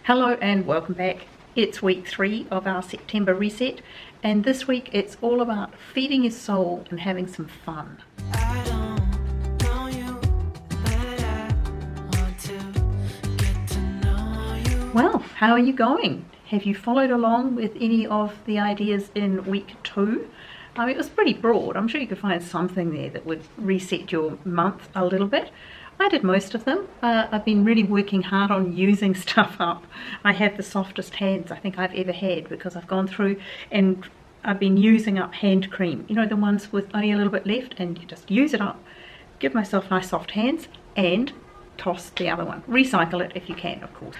Hello and welcome back. It's week 3 of our September reset, and this week it's all about feeding your soul and having some fun. Well, how are you going? Have you followed along with any of the ideas in week 2? I mean, it was pretty broad. I'm sure you could find something there that would reset your month a little bit. I did most of them. I've been really working hard on using stuff up. I have the softest hands I think I've ever had because I've gone through and I've been using up hand cream. You know, the ones with only a little bit left, and you just use it up. Give myself nice soft hands and toss the other one. Recycle it if you can, of course.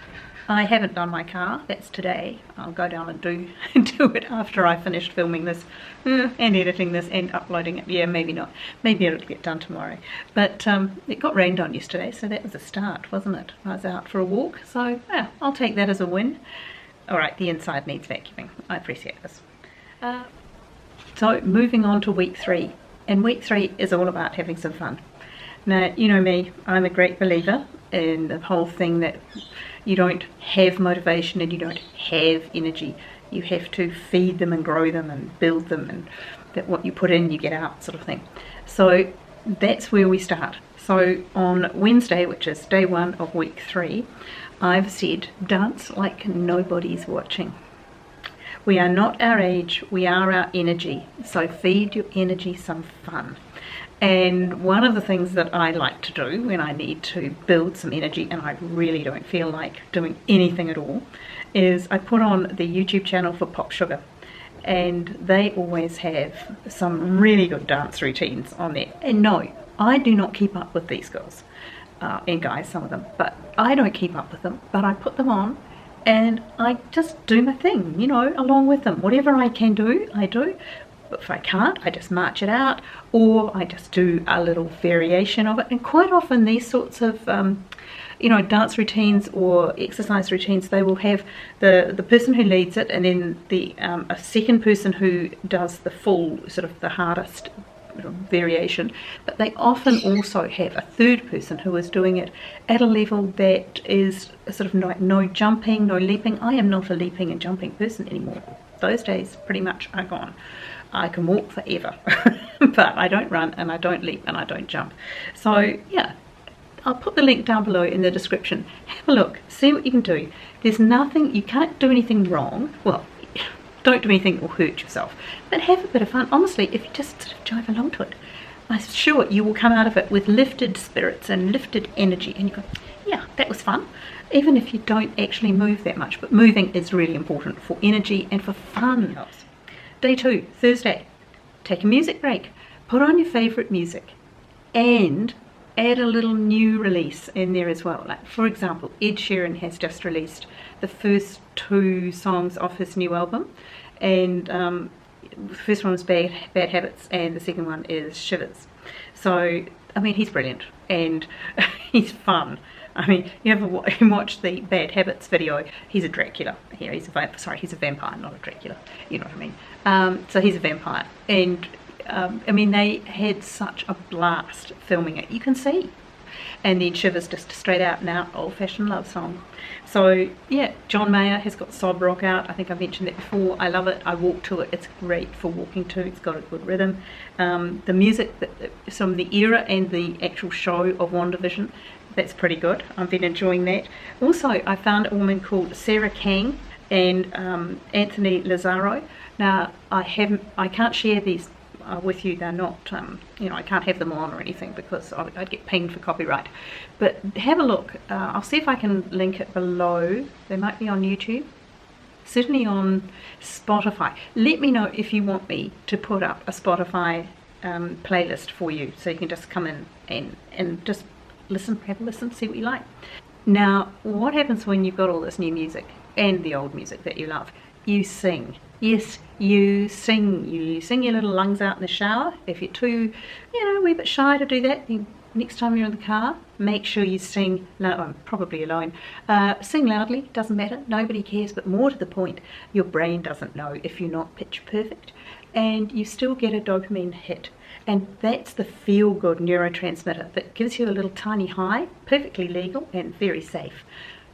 I haven't done my car. That's today. I'll go down and do it after I finished filming this and editing this and uploading it. Yeah, maybe not. Maybe it'll get done tomorrow. But it got rained on yesterday, so that was a start, wasn't it? I was out for a walk, so yeah, I'll take that as a win. All right, the inside needs vacuuming. I appreciate this. So moving on to week 3. And week 3 is all about having some fun. Now, you know me, I'm a great believer in the whole thing that you don't have motivation and you don't have energy. You have to feed them and grow them and build them, and that what you put in you get out, sort of thing. So that's where we start. So on Wednesday, which is day 1 of week 3, I've said dance like nobody's watching. We are not our age, we are our energy. So feed your energy some fun. And one of the things that I like to do when I need to build some energy and I really don't feel like doing anything at all is I put on the YouTube channel for Pop Sugar, and they always have some really good dance routines on there. And no, I do not keep up with these girls and guys, some of them, but I don't keep up with them, but I put them on and I just do my thing, you know, along with them. Whatever I can do, I do. But if I can't, I just march it out, or I just do a little variation of it. And quite often these sorts of, dance routines or exercise routines, they will have the person who leads it, and then a second person who does the full, sort of the hardest variation. But they often also have a third person who is doing it at a level that is sort of no jumping, no leaping. I am not a leaping and jumping person anymore. Those days pretty much are gone. I can walk forever, but I don't run and I don't leap and I don't jump. So yeah, I'll put the link down below in the description. Have a look, see what you can do. There's nothing, you can't do anything wrong. Well, don't do anything that will hurt yourself, but have a bit of fun. Honestly, if you just sort of jive along to it, I'm sure you will come out of it with lifted spirits and lifted energy, and you go, yeah, that was fun. Even if you don't actually move that much, but moving is really important for energy and for fun. Day 2, Thursday, take a music break. Put on your favourite music and add a little new release in there as well. Like, for example, Ed Sheeran has just released the first 2 songs off his new album, and the first one was Bad Habits and the second one is Shivers. So, I mean, he's brilliant and he's fun. I mean, you ever watch the Bad Habits video? He's a Dracula. Yeah, he's a vampire, not a Dracula. You know what I mean? So he's a vampire, and I mean, they had such a blast filming it. You can see. And then Shivers, just straight out and out old-fashioned love song. So yeah, John Mayer has got Sob Rock out. I think I mentioned that before. I love it. I walk to it. It's great for walking to. It's got a good rhythm. The music from the era and the actual show of WandaVision, that's pretty good. I've been enjoying that. Also, I found a woman called Sarah Kang and Anthony Lazzaro. Now, I can't share these with you. They're not, I can't have them on or anything because I'd get pinged for copyright. But have a look. I'll see if I can link it below. They might be on YouTube. Certainly on Spotify. Let me know if you want me to put up a Spotify playlist for you, so you can just come in and just listen, have a listen, see what you like. Now, what happens when you've got all this new music and the old music that you love? You sing. Yes, you sing. You sing your little lungs out in the shower. If you're too, a wee bit shy to do that, then next time you're in the car, make sure you sing. No, I'm probably alone. Sing loudly, doesn't matter. Nobody cares, but more to the point, your brain doesn't know if you're not pitch perfect, and you still get a dopamine hit. And that's the feel-good neurotransmitter that gives you a little tiny high, perfectly legal and very safe.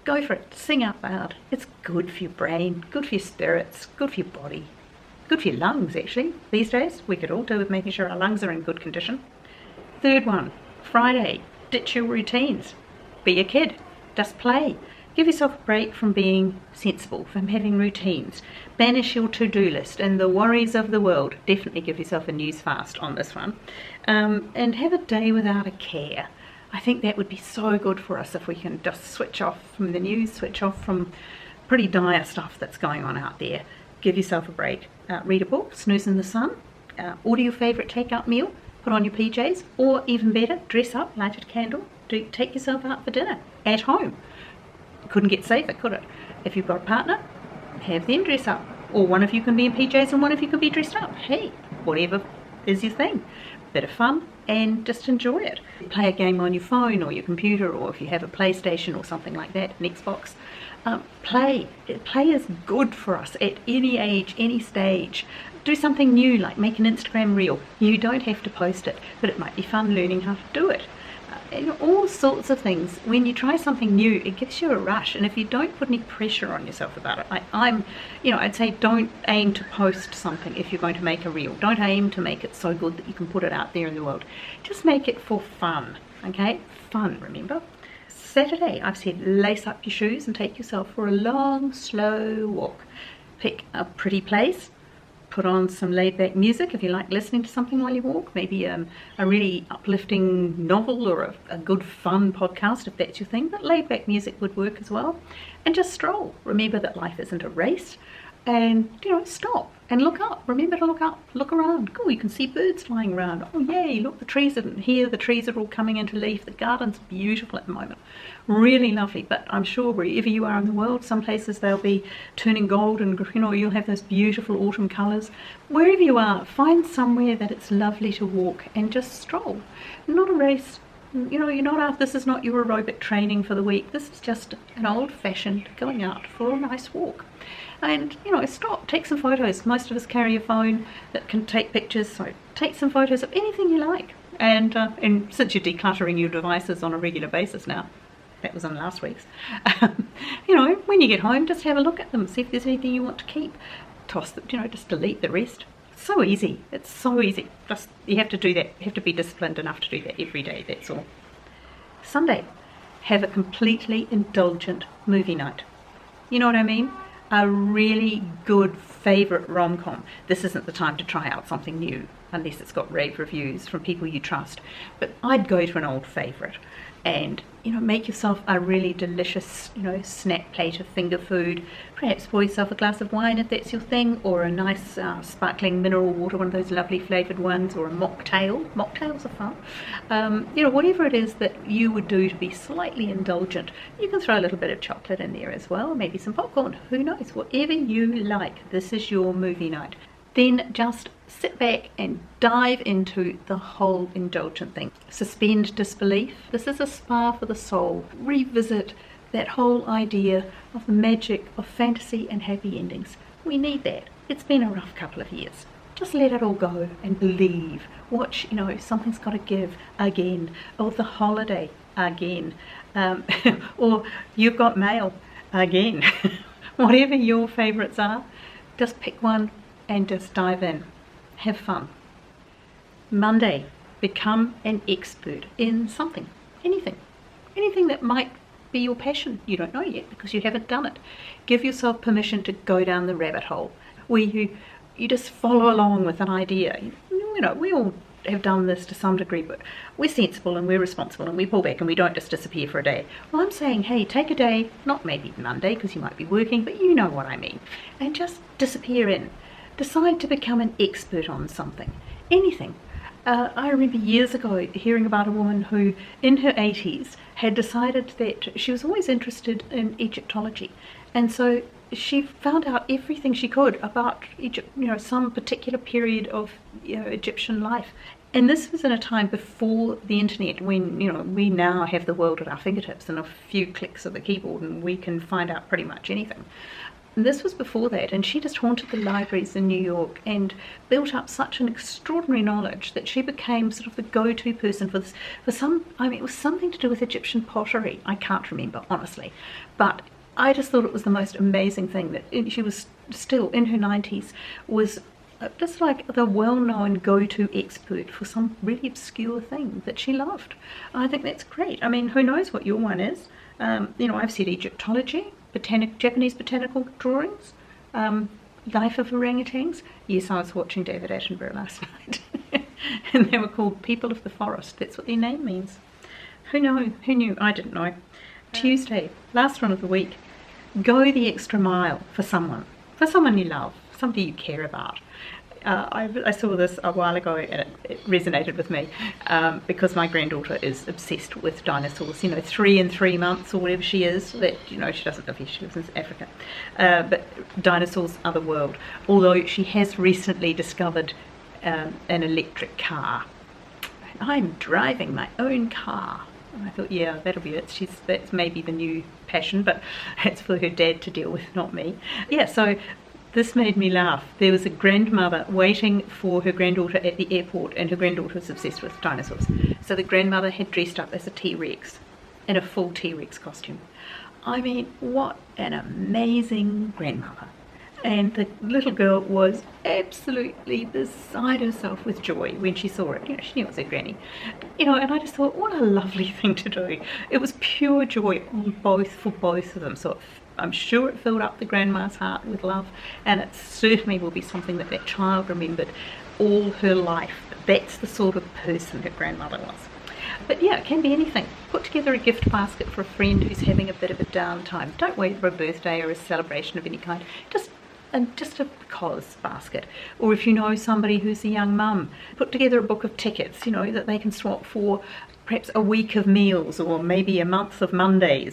Go for it. Sing out loud. It's good for your brain, good for your spirits, good for your body, good for your lungs, actually. These days, we could all do with making sure our lungs are in good condition. Third one, Friday. Ditch your routines. Be a kid. Just play. Give yourself a break from being sensible, from having routines. Banish your to-do list and the worries of the world. Definitely give yourself a news fast on this one. And have a day without a care. I think that would be so good for us if we can just switch off from the news, switch off from pretty dire stuff that's going on out there. Give yourself a break. Read a book, snooze in the sun, order your favourite takeout meal, put on your PJs, or even better, dress up, light a candle, take yourself out for dinner at home. Couldn't get safer, could it? If you've got a partner, have them dress up. Or one of you can be in PJs and one of you can be dressed up. Hey, whatever is your thing. Bit of fun and just enjoy it. Play a game on your phone or your computer, or if you have a PlayStation or something like that, an Xbox. Play is good for us at any age, any stage. Do something new, like make an Instagram reel. You don't have to post it, but it might be fun learning how to do it. All sorts of things. When you try something new, it gives you a rush, and if you don't put any pressure on yourself about it, I'd say don't aim to post something if you're going to make a reel. Don't aim to make it so good that you can put it out there in the world. Just make it for fun, okay? Fun, remember? Saturday, I've said lace up your shoes and take yourself for a long, slow walk. Pick a pretty place. Put on some laid-back music if you like listening to something while you walk, maybe a really uplifting novel or a good fun podcast if that's your thing, but laid-back music would work as well. And just stroll. Remember that life isn't a race, and stop and look up. Remember to look up, look around. Oh, you can see birds flying around. Oh yay, look, the trees are all coming into leaf. The garden's beautiful at the moment, really lovely. But I'm sure wherever you are in the world, some places they'll be turning gold, and you'll have those beautiful autumn colours. Wherever you are, find somewhere that it's lovely to walk and just stroll. Not a race. You're not out. This is not your aerobic training for the week. This is just an old-fashioned going out for a nice walk. And stop, take some photos. Most of us carry a phone that can take pictures, so take some photos of anything you like. And since you're decluttering your devices on a regular basis now, that was on last week's, when you get home, just have a look at them, see if there's anything you want to keep. Toss them, just delete the rest. So easy. It's so easy. Just you have to do that. You have to be disciplined enough to do that every day. That's all. Sunday, have a completely indulgent movie night. You know what I mean? A really good favourite rom-com. This isn't the time to try out something new unless it's got rave reviews from people you trust. But I'd go to an old favourite and make yourself a really delicious snack plate of finger food. Perhaps pour yourself a glass of wine if that's your thing, or a nice sparkling mineral water, one of those lovely flavoured ones, or a mocktail. Mocktails are fun. Whatever it is that you would do to be slightly indulgent. You can throw a little bit of chocolate in there as well, maybe some popcorn, who knows, whatever you like. This is your movie night. Then just sit back and dive into the whole indulgent thing. Suspend disbelief. This is a spa for the soul. Revisit that whole idea of the magic of fantasy and happy endings. We need that. It's been a rough couple of years. Just let it all go and believe. Watch, something's got to give again. Or the holiday again. Or you've got mail again. Whatever your favourites are, just pick one and just dive in. Have fun. Monday, become an expert in something. Anything that might be your passion. You don't know yet because you haven't done it. Give yourself permission to go down the rabbit hole where you just follow along with an idea. We all have done this to some degree, but we're sensible and we're responsible and we pull back and we don't just disappear for a day. Well, I'm saying, hey, take a day, not maybe Monday because you might be working, but you know what I mean, and just disappear in. Decide to become an expert on something, anything. I remember years ago hearing about a woman who, in her 80s, had decided that she was always interested in Egyptology, and so she found out everything she could about Egypt, some particular period of Egyptian life. And this was in a time before the internet, when we now have the world at our fingertips and a few clicks of the keyboard, and we can find out pretty much anything. And this was before that, and she just haunted the libraries in New York and built up such an extraordinary knowledge that she became sort of the go-to person for this, for some, I mean, it was something to do with Egyptian pottery. I can't remember, honestly. But I just thought it was the most amazing thing that she was still in her 90s, was just like the well-known go-to expert for some really obscure thing that she loved. I think that's great. I mean, who knows what your one is? You know, I've said Egyptology, Japanese botanical drawings, life of orangutans. Yes, I was watching David Attenborough last night, and they were called People of the Forest. That's what their name means. Who knew? Who knew? I didn't know. Tuesday, last one of the week. Go the extra mile for someone you love, somebody you care about. I saw this a while ago, and it resonated with me because my granddaughter is obsessed with dinosaurs. You know, 3 and 3 months or whatever she is. That, you know, she doesn't live here; she lives in Africa. But dinosaurs are the world. Although she has recently discovered an electric car. I'm driving my own car. And I thought, yeah, that'll be it. That's maybe the new passion, but it's for her dad to deal with, not me. Yeah, so this made me laugh. There was a grandmother waiting for her granddaughter at the airport, and her granddaughter was obsessed with dinosaurs. So the grandmother had dressed up as a T-Rex, in a full T-Rex costume. I mean, what an amazing grandmother. And the little girl was absolutely beside herself with joy when she saw it. You know, she knew it was her granny. You know, and I just thought, what a lovely thing to do. It was pure joy for both of them. So I'm sure it filled up the grandma's heart with love, and it certainly will be something that child remembered all her life. That's the sort of person her grandmother was. But yeah, it can be anything. Put together a gift basket for a friend who's having a bit of a downtime. Don't wait for a birthday or a celebration of any kind. Just a because basket. Or if you know somebody who's a young mum, put together a book of tickets, you know, that they can swap for perhaps a week of meals, or maybe a month of Monday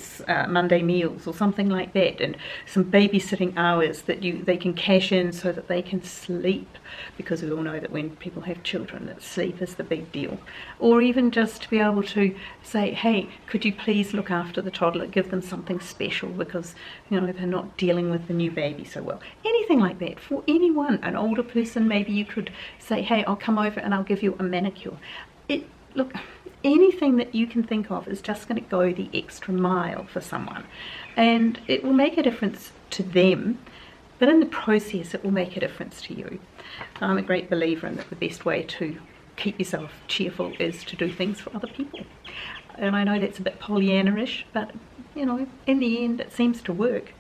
meals or something like that, and some babysitting hours that they can cash in so that they can sleep, because we all know that when people have children that sleep is the big deal. Or even just to be able to say, hey, could you please look after the toddler, give them something special because, you know, they're not dealing with the new baby so well. Anything like that for anyone. An older person, maybe you could say, hey, I'll come over and I'll give you a manicure. Look, anything that you can think of is just going to go the extra mile for someone, and it will make a difference to them, but in the process it will make a difference to you. I'm a great believer in that the best way to keep yourself cheerful is to do things for other people, and I know that's a bit Pollyanna-ish, but you know, in the end it seems to work.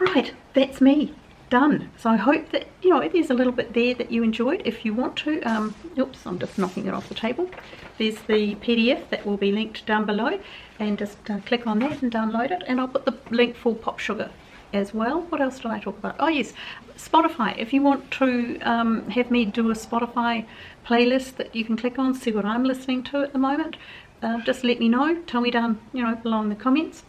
Right, that's me. Done. So I hope that, you know, there's a little bit there that you enjoyed. If you want to, oops, I'm just knocking it off the table. There's the PDF that will be linked down below, and just click on that and download it. And I'll put the link for Pop Sugar as well. What else did I talk about? Oh yes, Spotify. If you want to have me do a Spotify playlist that you can click on, see what I'm listening to at the moment, just let me know. Tell me down, you know, below in the comments.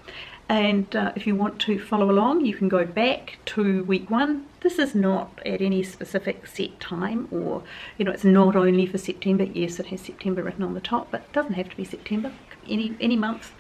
And if you want to follow along, you can go back to week 1. This is not at any specific set time, or, you know, it's not only for September. Yes, it has September written on the top, but it doesn't have to be September, any month.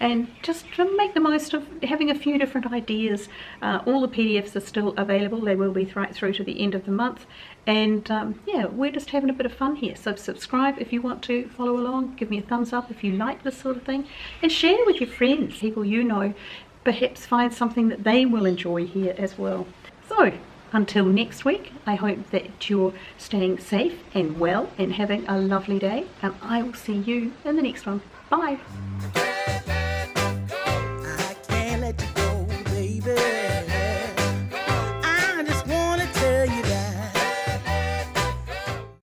And just to make the most of having a few different ideas. All the PDFs are still available. They will be right through to the end of the month. And yeah, we're just having a bit of fun here. So subscribe if you want to follow along. Give me a thumbs up if you like this sort of thing. And share with your friends, people you know. Perhaps find something that they will enjoy here as well. So until next week, I hope that you're staying safe and well and having a lovely day. And I will see you in the next one. Bye.